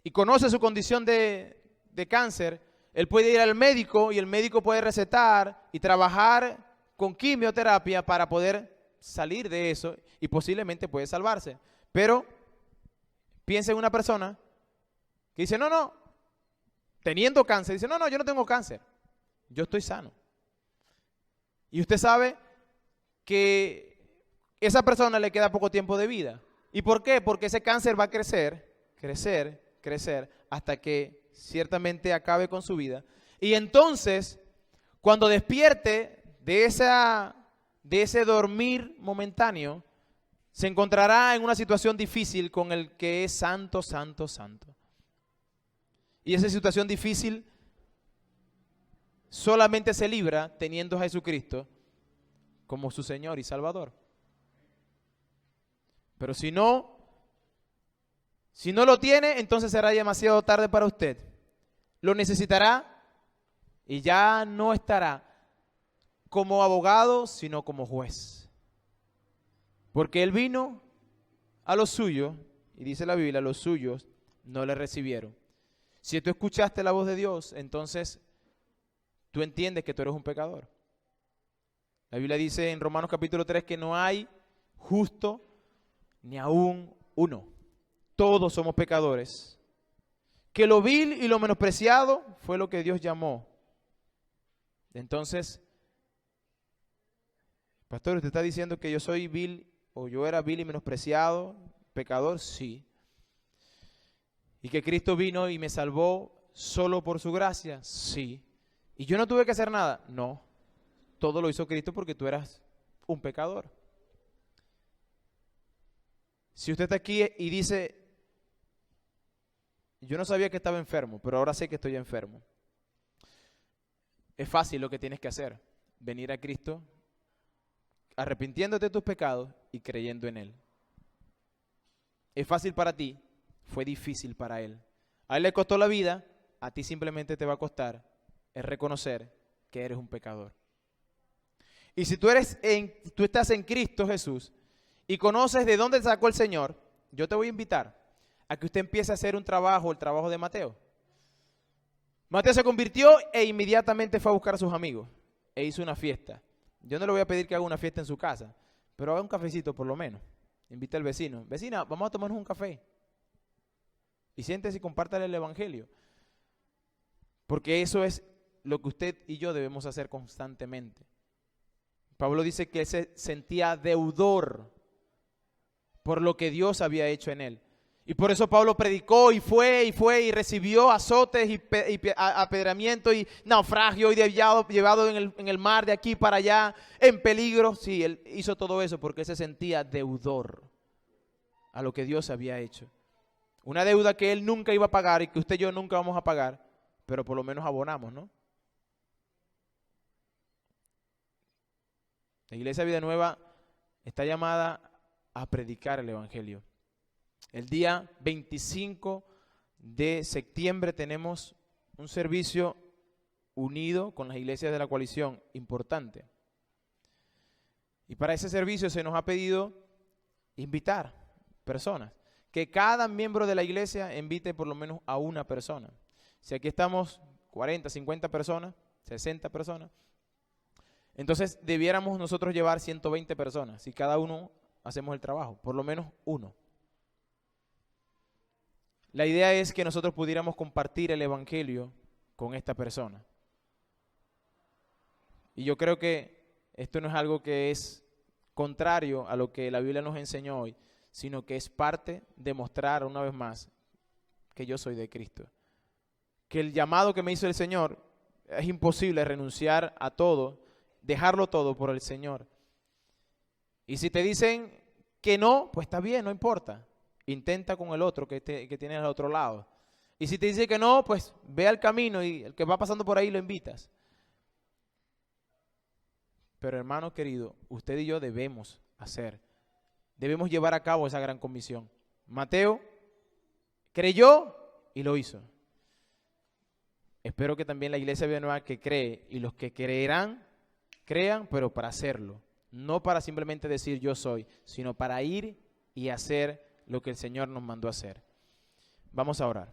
y conoce su condición de cáncer, él puede ir al médico y el médico puede recetar y trabajar con quimioterapia para poder salir de eso y posiblemente puede salvarse. Pero piensa en una persona que dice, no, teniendo cáncer, dice, no, yo no tengo cáncer, yo estoy sano. Y usted sabe que esa persona le queda poco tiempo de vida. ¿Y por qué? Porque ese cáncer va a crecer hasta que ciertamente acabe con su vida. Y entonces, cuando despierte de ese dormir momentáneo, se encontrará en una situación difícil con el que es santo, santo, santo. Y esa situación difícil solamente se libra teniendo a Jesucristo como su Señor y Salvador. Pero si no lo tiene, entonces será demasiado tarde para usted. Lo necesitará y ya no estará como abogado, sino como juez. Porque Él vino a los suyos, y dice la Biblia, los suyos no le recibieron. Si tú escuchaste la voz de Dios, entonces tú entiendes que tú eres un pecador. La Biblia dice en Romanos capítulo 3 que no hay justo ni aún uno. Todos somos pecadores. Que lo vil y lo menospreciado fue lo que Dios llamó. Entonces, pastor, ¿usted está diciendo que yo soy vil o yo era vil y menospreciado, pecador? Sí. ¿Y que Cristo vino y me salvó solo por su gracia? Sí. ¿Y yo no tuve que hacer nada? No. Todo lo hizo Cristo porque tú eras un pecador. Si usted está aquí y dice, Yo no sabía que estaba enfermo, pero ahora sé que estoy enfermo. Es fácil lo que tienes que hacer. Venir a Cristo, arrepintiéndote de tus pecados y creyendo en Él. Es fácil para ti, fue difícil para Él. A Él le costó la vida, a ti simplemente te va a costar es reconocer que eres un pecador. Y si tú estás en Cristo Jesús y conoces de dónde sacó el Señor, yo te voy a invitar a que usted empiece a hacer un trabajo, el trabajo de Mateo. Mateo se convirtió e inmediatamente fue a buscar a sus amigos e hizo una fiesta. Yo no le voy a pedir que haga una fiesta en su casa, pero haga un cafecito por lo menos. Invita al vecino. Vecina, vamos a tomarnos un café. Y siéntese y compártale el evangelio. Porque eso es lo que usted y yo debemos hacer constantemente. Pablo dice que él se sentía deudor por lo que Dios había hecho en él. Y por eso Pablo predicó y fue y recibió azotes y apedramiento y naufragio y llevado en el mar de aquí para allá en peligro. Sí, él hizo todo eso porque él se sentía deudor a lo que Dios había hecho. Una deuda que él nunca iba a pagar y que usted y yo nunca vamos a pagar, pero por lo menos abonamos, ¿no? La Iglesia Vida Nueva está llamada a predicar el evangelio. El día 25 de septiembre tenemos un servicio unido con las iglesias de la coalición importante. Y para ese servicio se nos ha pedido invitar personas. Que cada miembro de la iglesia invite por lo menos a una persona. Si aquí estamos 40, 50 personas, 60 personas, entonces debiéramos nosotros llevar 120 personas. Si cada uno hacemos el trabajo, por lo menos uno. La idea es que nosotros pudiéramos compartir el evangelio con esta persona. Y yo creo que esto no es algo que es contrario a lo que la Biblia nos enseñó hoy, sino que es parte de mostrar una vez más que yo soy de Cristo. Que el llamado que me hizo el Señor, es imposible renunciar a todo, dejarlo todo por el Señor. Y si te dicen que no, pues está bien, no importa. Intenta con el otro que tienes al otro lado. Y si te dice que no, pues ve al camino y el que va pasando por ahí lo invitas. Pero hermano querido, usted y yo debemos llevar a cabo esa gran comisión. Mateo creyó y lo hizo. Espero que también la Iglesia Vida Nueva que cree y los que creerán, crean, pero para hacerlo. No para simplemente decir yo soy, sino para ir y hacer lo que el Señor nos mandó a hacer. Vamos a orar.